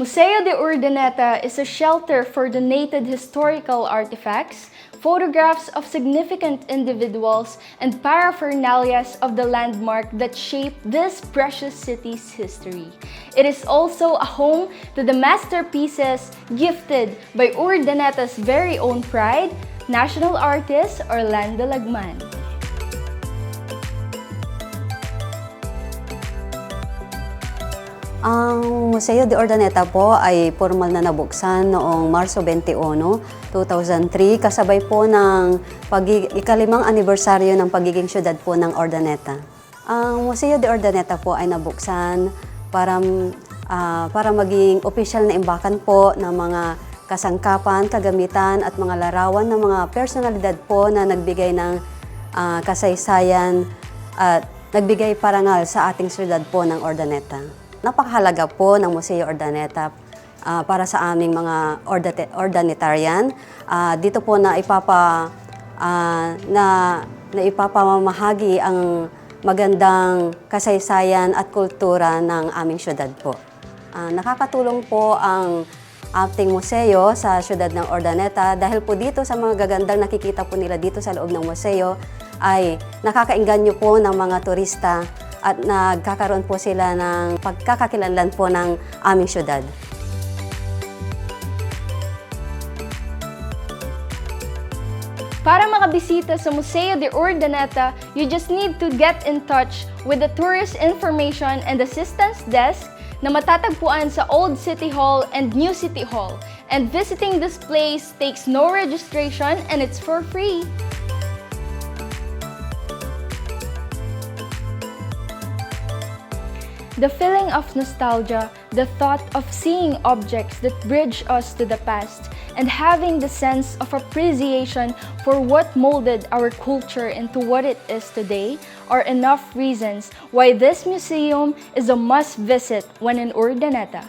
Museo de Urdaneta is a shelter for donated historical artifacts, photographs of significant individuals, and paraphernalias of the landmark that shaped this precious city's history. It is also a home to the masterpieces gifted by Urdaneta's very own pride, national artist Orlando Lagman. Ang Museo de Urdaneta po ay formal na nabuksan noong Marso 21, 2003 kasabay po ng ikalimang anibersaryo ng pagiging syudad po ng Urdaneta. Ang Museo de Urdaneta po ay nabuksan para maging opisyal na imbakan po ng mga kasangkapan, kagamitan at mga larawan ng mga personalidad po na nagbigay ng kasaysayan at nagbigay parangal sa ating syudad po ng Urdaneta. Napakahalaga po ng Museo Urdaneta para sa aming mga Urdanetarian. Dito po na ipapamamahagi ang magandang kasaysayan at kultura ng aming syudad po. Nakakatulong po ang ating museo sa syudad ng Urdaneta dahil po dito sa mga gagandang nakikita po nila dito sa loob ng museo ay nakakaengganyo po ng mga turista at nagkakaroon po sila ng pagkakakilanlan po ng aming syudad. Para makabisita sa Museo de Urdaneta, you just need to get in touch with the Tourist Information and Assistance Desk na matatagpuan sa Old City Hall and New City Hall. And visiting this place takes no registration and it's for free. The feeling of nostalgia, the thought of seeing objects that bridge us to the past, and having the sense of appreciation for what molded our culture into what it is today are enough reasons why this museum is a must visit when in Urdaneta.